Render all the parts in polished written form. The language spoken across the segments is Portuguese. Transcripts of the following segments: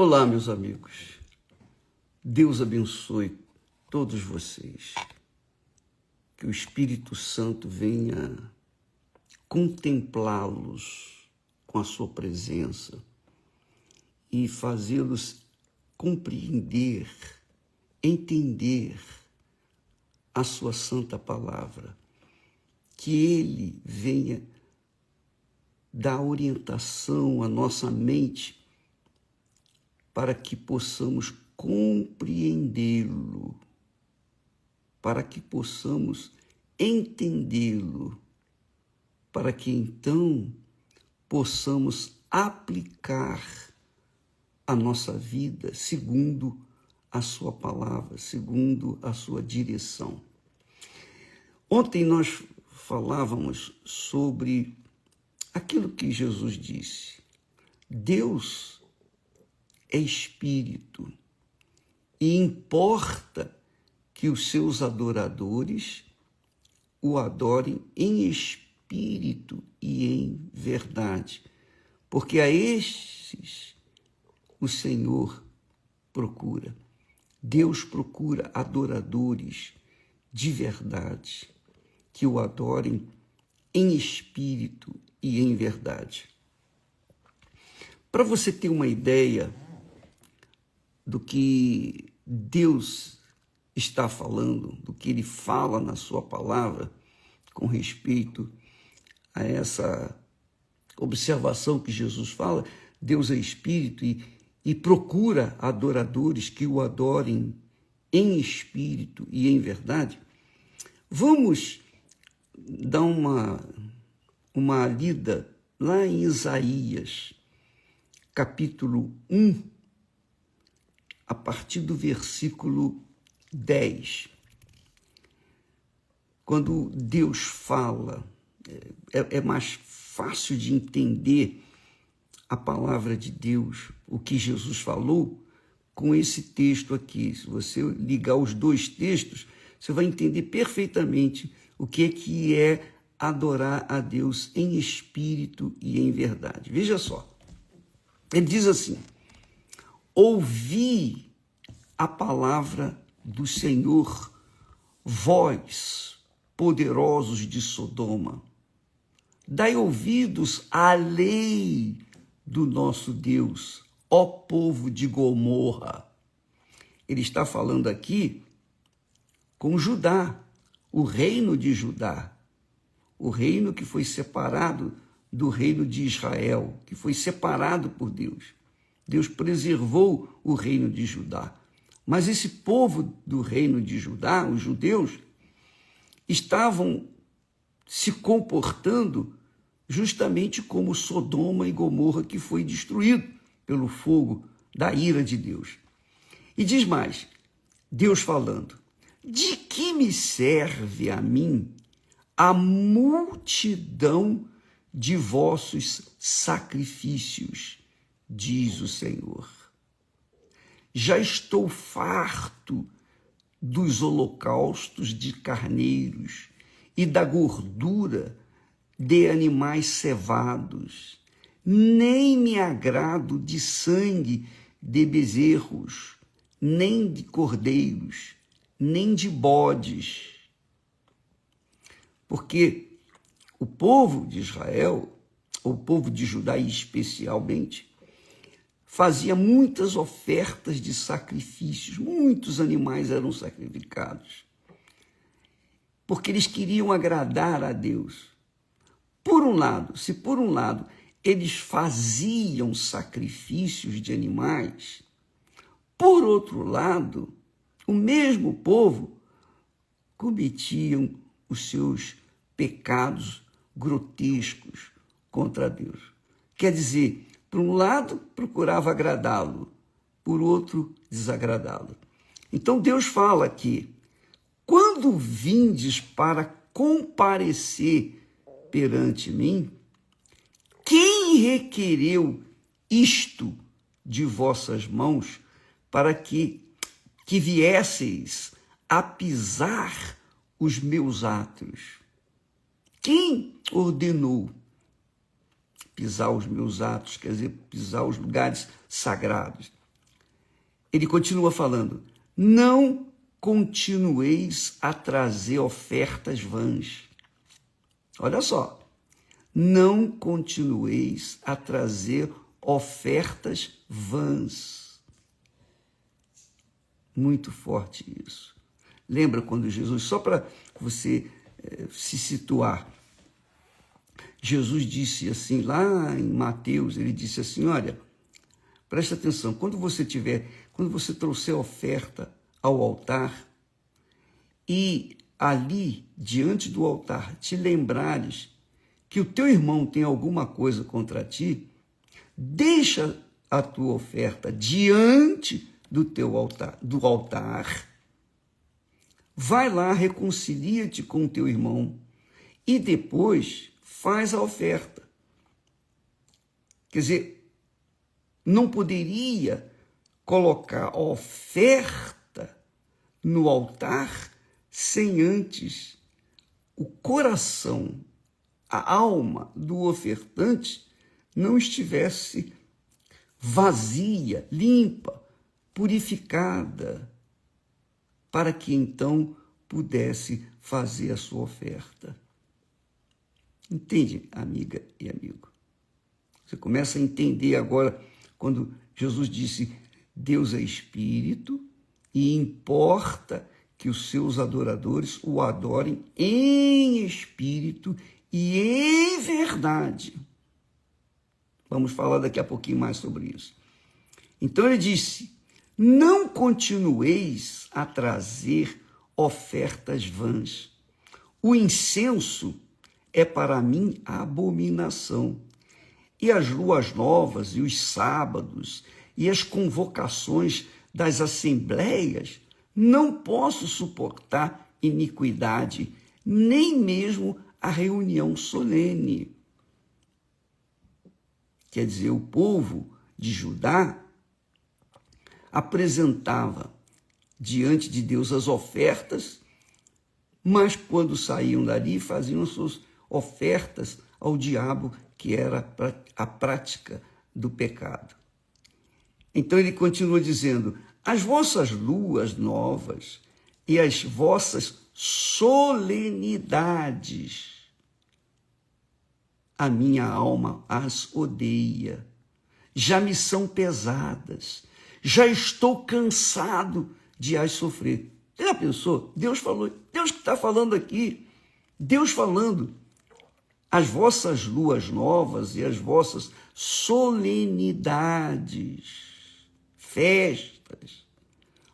Olá, meus amigos. Deus abençoe todos vocês. Que o Espírito Santo venha contemplá-los com a sua presença e fazê-los compreender, entender a sua santa palavra. Que Ele venha dar orientação à nossa mente para que possamos compreendê-lo, para que possamos entendê-lo, para que então possamos aplicar a nossa vida segundo a sua palavra, segundo a sua direção. Ontem nós falávamos sobre aquilo que Jesus disse. Deus é espírito e importa que os seus adoradores o adorem em espírito e em verdade, porque a estes o Senhor procura. Deus procura adoradores de verdade, que o adorem em espírito e em verdade. Para você ter uma ideia do que Deus está falando, do que Ele fala na sua palavra com respeito a essa observação que Jesus fala, Deus é espírito e procura adoradores que o adorem em espírito e em verdade. Vamos dar uma lida lá em Isaías, capítulo 1, a partir do versículo 10. Quando Deus fala, é mais fácil de entender a palavra de Deus, o que Jesus falou, com esse texto aqui. Se você ligar os dois textos, você vai entender perfeitamente o que é adorar a Deus em espírito e em verdade. Veja só, ele diz assim: ouvi a palavra do Senhor, vós, poderosos de Sodoma, dai ouvidos à lei do nosso Deus, ó povo de Gomorra. Ele está falando aqui com Judá, o reino de Judá, o reino que foi separado do reino de Israel, que foi separado por Deus. Deus preservou o reino de Judá. Mas esse povo do reino de Judá, os judeus, estavam se comportando justamente como Sodoma e Gomorra, que foi destruído pelo fogo da ira de Deus. E diz mais, Deus falando: de que me serve a mim a multidão de vossos sacrifícios, diz o Senhor. Já estou farto dos holocaustos de carneiros e da gordura de animais cevados, nem me agrado de sangue de bezerros, nem de cordeiros, nem de bodes. Porque o povo de Israel, o povo de Judá especialmente, fazia muitas ofertas de sacrifícios, muitos animais eram sacrificados, porque eles queriam agradar a Deus. Por um lado, se por um lado eles faziam sacrifícios de animais, por outro lado, o mesmo povo cometiam os seus pecados grotescos contra Deus. Quer dizer, por um lado, procurava agradá-lo, por outro, desagradá-lo. Então Deus fala que, quando vindes para comparecer perante mim, quem requereu isto de vossas mãos para que viesseis a pisar os meus átrios? Quem ordenou pisar os meus atos, quer dizer, pisar os lugares sagrados? ele continua falando, não continueis a trazer ofertas vãs. Olha só, não continueis a trazer ofertas vãs. Muito forte isso. Lembra quando Jesus, só para você se situar, Jesus disse assim, lá em Mateus, ele disse assim, olha, presta atenção, quando você trouxer oferta ao altar e ali, diante do altar, te lembrares que o teu irmão tem alguma coisa contra ti, deixa a tua oferta diante do altar, vai lá, reconcilia-te com o teu irmão e depois faz a oferta. Quer dizer, não poderia colocar a oferta no altar sem antes o coração, a alma do ofertante não estivesse vazia, limpa, purificada, para que então pudesse fazer a sua oferta. Entende, amiga e amigo? Você começa a entender agora quando Jesus disse, Deus é espírito e importa que os seus adoradores o adorem em espírito e em verdade. Vamos falar daqui a pouquinho mais sobre isso. Então ele disse, não continueis a trazer ofertas vãs. O incenso é para mim a abominação. E as luas novas e os sábados e as convocações das assembleias, não posso suportar iniquidade, nem mesmo a reunião solene. Quer dizer, o povo de Judá apresentava diante de Deus as ofertas, mas quando saíam dali faziam suas ofertas ao diabo, que era a prática do pecado. Então ele continua dizendo, as vossas luas novas e as vossas solenidades, a minha alma as odeia, já me são pesadas, já estou cansado de as sofrer. Você já pensou? Deus falou, Deus que está falando aqui, Deus falando, as vossas luas novas e as vossas solenidades, festas,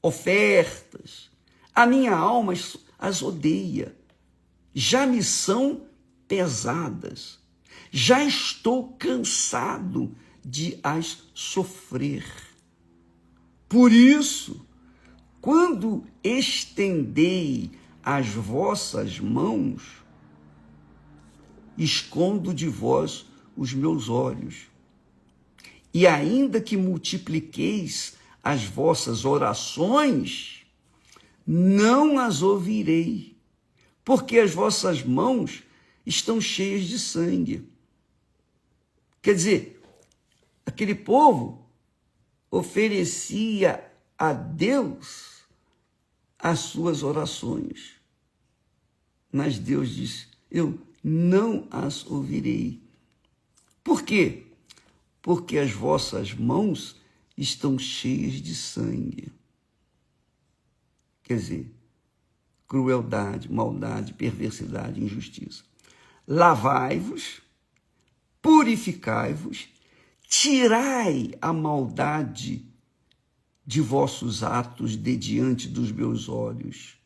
ofertas, a minha alma as odeia, já me são pesadas, já estou cansado de as sofrer. Por isso, quando estendei as vossas mãos, escondo de vós os meus olhos. E ainda que multipliqueis as vossas orações, não as ouvirei, porque as vossas mãos estão cheias de sangue. Quer dizer, aquele povo oferecia a Deus as suas orações, mas Deus disse, eu não as ouvirei. Por quê? Porque as vossas mãos estão cheias de sangue. Quer dizer, crueldade, maldade, perversidade, injustiça. Lavai-vos, purificai-vos, tirai a maldade de vossos atos de diante dos meus olhos.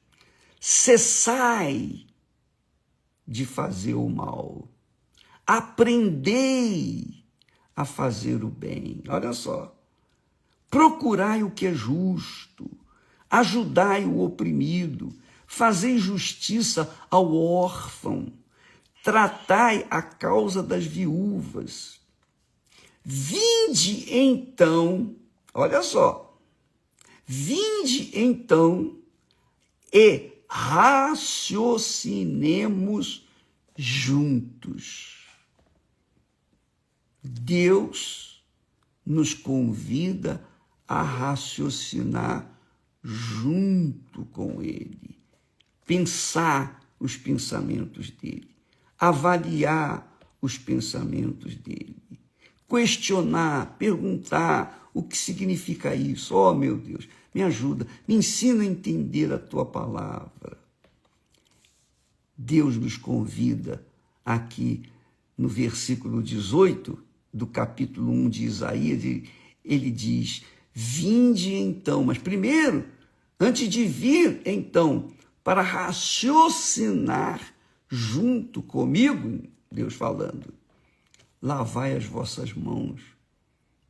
Cessai de fazer o mal. Aprendei a fazer o bem. Olha só. Procurai o que é justo, ajudai o oprimido, fazei justiça ao órfão, tratai a causa das viúvas. Vinde então, olha só, vinde então e raciocinemos juntos. Deus nos convida a raciocinar junto com ele, pensar os pensamentos dele, avaliar os pensamentos dele, questionar, perguntar o que significa isso. Oh, meu Deus, me ajuda, me ensina a entender a tua palavra. Deus nos convida aqui no versículo 18 do capítulo 1 de Isaías, ele diz: vinde então, mas primeiro, antes de vir então, para raciocinar junto comigo, Deus falando, lavai as vossas mãos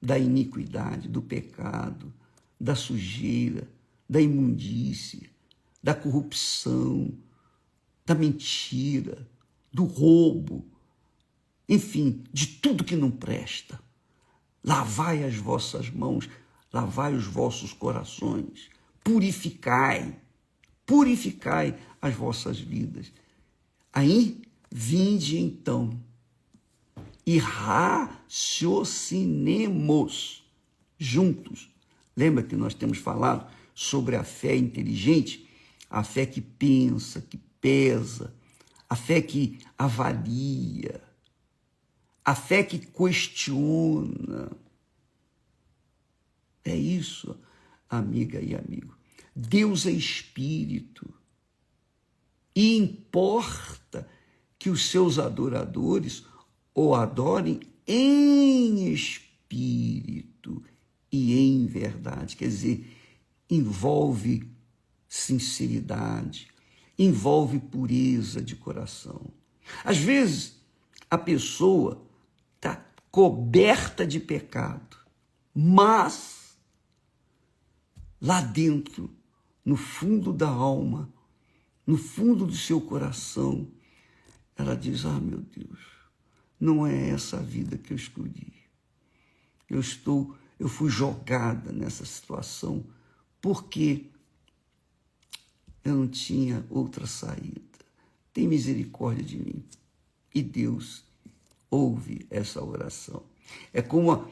da iniquidade, do pecado, da sujeira, da imundície, da corrupção, da mentira, do roubo, enfim, de tudo que não presta. Lavai as vossas mãos, lavai os vossos corações, purificai as vossas vidas. Aí, vinde então e raciocinemos juntos. Lembra que nós temos falado sobre a fé inteligente? A fé que pensa, que pesa, a fé que avalia, a fé que questiona. É isso, amiga e amigo. Deus é espírito e importa que os seus adoradores o adorem em espírito e em verdade. Quer dizer, envolve sinceridade, envolve pureza de coração. Às vezes, a pessoa está coberta de pecado, mas lá dentro, no fundo da alma, no fundo do seu coração, ela diz: ah, meu Deus, não é essa a vida que eu escolhi. Eu fui jogada nessa situação porque eu não tinha outra saída. Tem misericórdia de mim. E Deus ouve essa oração. É como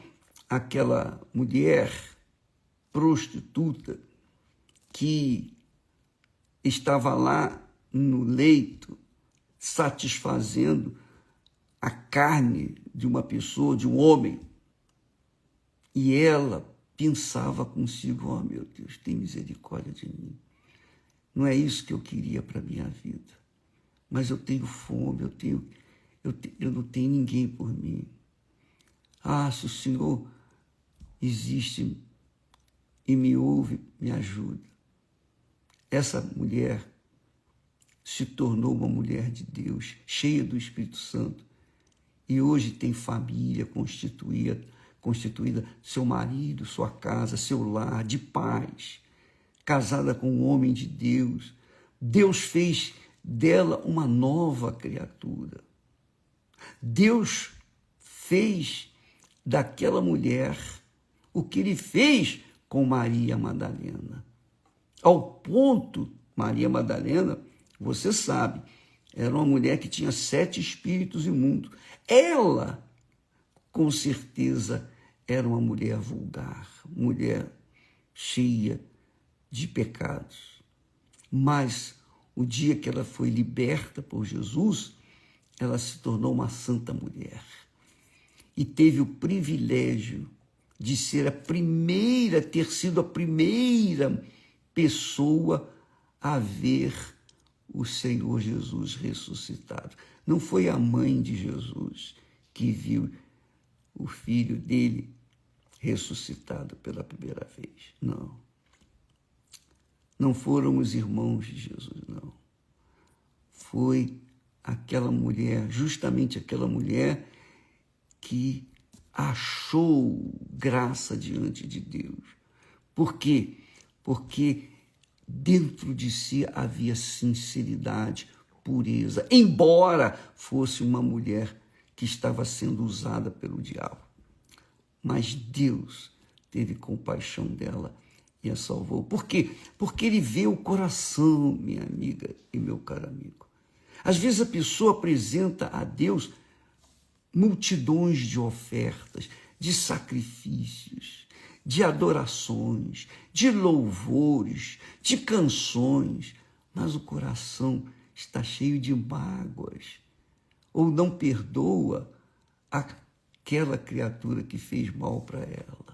aquela mulher prostituta que estava lá no leito satisfazendo a carne de uma pessoa, de um homem, e ela pensava consigo: oh, meu Deus, tem misericórdia de mim. Não é isso que eu queria para a minha vida, mas eu tenho fome, eu não tenho ninguém por mim. Ah, se o Senhor existe e me ouve, me ajuda. Essa mulher se tornou uma mulher de Deus, cheia do Espírito Santo, e hoje tem família constituída, seu marido, sua casa, seu lar, de paz, casada com um homem de Deus. Deus fez dela uma nova criatura. Deus fez daquela mulher o que ele fez com Maria Madalena. Ao ponto, Maria Madalena, você sabe, era uma mulher que tinha 7 espíritos imundos. Ela, com certeza, era uma mulher vulgar, mulher cheia de pecados. Mas o dia que ela foi liberta por Jesus, ela se tornou uma santa mulher. E teve o privilégio de ser ter sido a primeira pessoa a ver o Senhor Jesus ressuscitado. Não foi a mãe de Jesus que viu o filho dele ressuscitado pela primeira vez. Não. Não foram os irmãos de Jesus, não. Foi aquela mulher, justamente aquela mulher que achou graça diante de Deus. Por quê? Porque dentro de si havia sinceridade, pureza, embora fosse uma mulher que estava sendo usada pelo diabo. Mas Deus teve compaixão dela e a salvou. Por quê? Porque ele vê o coração, minha amiga e meu caro amigo. Às vezes a pessoa apresenta a Deus multidões de ofertas, de sacrifícios, de adorações, de louvores, de canções, mas o coração está cheio de mágoas, ou não perdoa aquela criatura que fez mal para ela.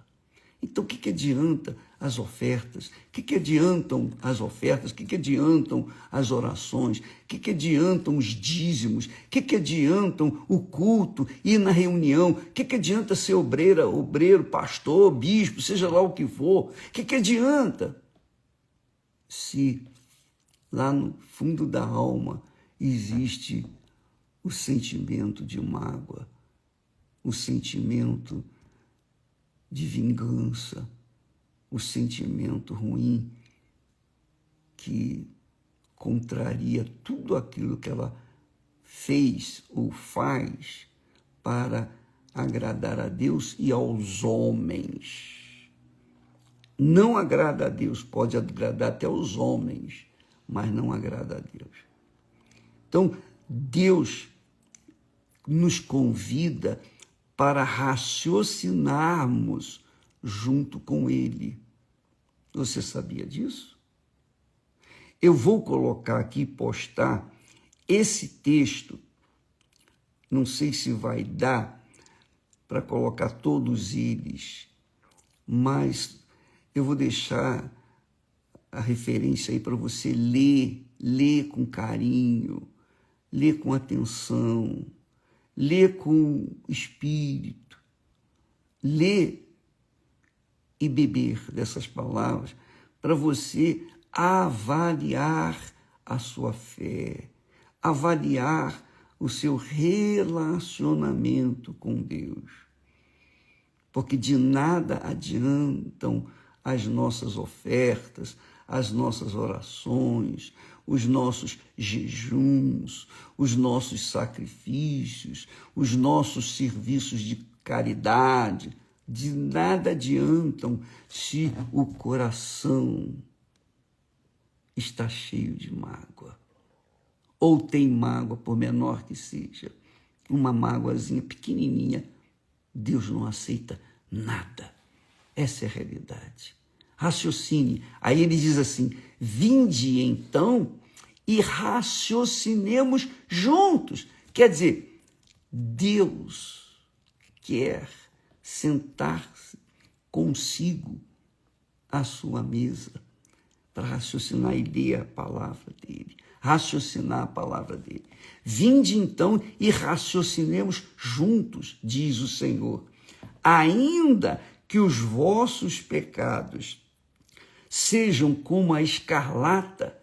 Então, o que adianta as ofertas? O que adiantam as ofertas? O que adiantam as orações? O que adiantam os dízimos? O que adiantam o culto, ir na reunião? O que adianta ser obreiro, pastor, bispo, seja lá o que for? O que adianta se lá no fundo da alma existe o sentimento de mágoa, o sentimento de vingança, o sentimento ruim que contraria tudo aquilo que ela fez ou faz para agradar a Deus e aos homens. Não agrada a Deus, pode agradar até aos homens, mas não agrada a Deus. Então, Deus nos convida para raciocinarmos junto com Ele. Você sabia disso? Eu vou colocar aqui, postar esse texto, não sei se vai dar para colocar todos eles, mas eu vou deixar a referência aí para você ler com carinho, ler com atenção, ler com espírito, ler e beber dessas palavras para você avaliar a sua fé, avaliar o seu relacionamento com Deus. Porque de nada adiantam as nossas ofertas, as nossas orações, os nossos jejuns, os nossos sacrifícios, os nossos serviços de caridade, de nada adiantam se o coração está cheio de mágoa. Ou tem mágoa, por menor que seja, uma mágoazinha pequenininha, Deus não aceita nada. Essa é a realidade. Raciocine. Aí ele diz assim, vinde então e raciocinemos juntos. Quer dizer, Deus quer sentar-se consigo à sua mesa para raciocinar e ler a palavra dele, raciocinar a palavra dele. Vinde então e raciocinemos juntos, diz o Senhor, ainda que os vossos pecados sejam como a escarlata,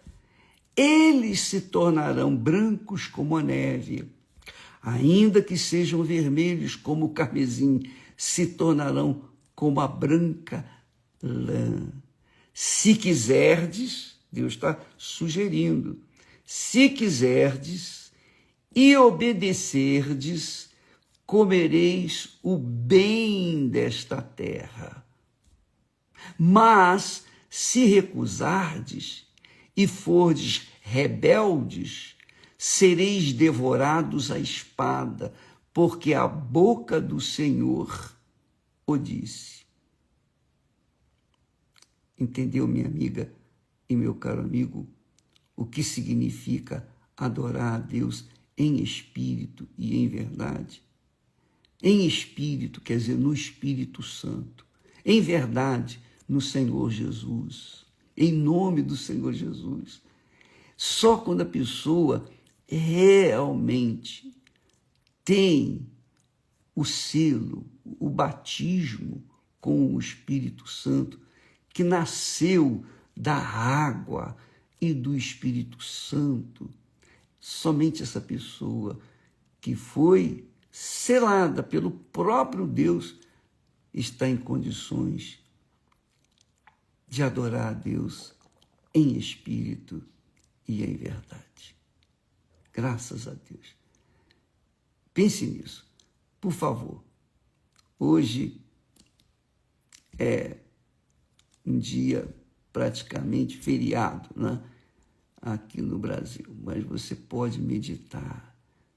eles se tornarão brancos como a neve. Ainda que sejam vermelhos como o carmesim, se tornarão como a branca lã. Se quiserdes, Deus está sugerindo, se quiserdes e obedecerdes, comereis o bem desta terra. Mas se recusardes e fordes rebeldes, sereis devorados à espada, porque a boca do Senhor o disse. Entendeu, minha amiga e meu caro amigo, o que significa adorar a Deus em espírito e em verdade? Em espírito, quer dizer, no Espírito Santo. Em verdade, no Senhor Jesus. Em nome do Senhor Jesus. Só quando a pessoa realmente tem o selo, o batismo com o Espírito Santo, que nasceu da água e do Espírito Santo, somente essa pessoa que foi selada pelo próprio Deus está em condições de adorar a Deus em espírito e em verdade. Graças a Deus. Pense nisso, por favor. Hoje é um dia praticamente feriado, né? Aqui no Brasil, mas você pode meditar,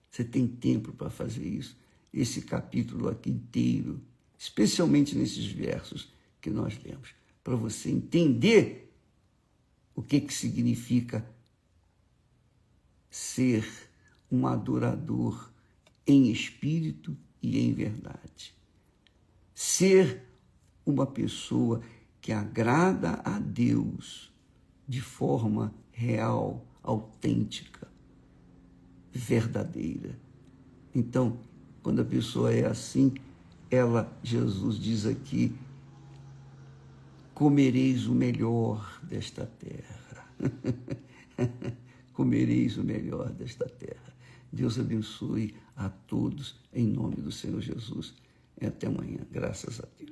você tem tempo para fazer isso. Esse capítulo aqui inteiro, especialmente nesses versos que nós lemos, para você entender o que significa ser um adorador em espírito e em verdade. Ser uma pessoa que agrada a Deus de forma real, autêntica, verdadeira. Então, quando a pessoa é assim, Jesus diz aqui, comereis o melhor desta terra. Comereis o melhor desta terra. Deus abençoe a todos, em nome do Senhor Jesus. E até amanhã, graças a Deus.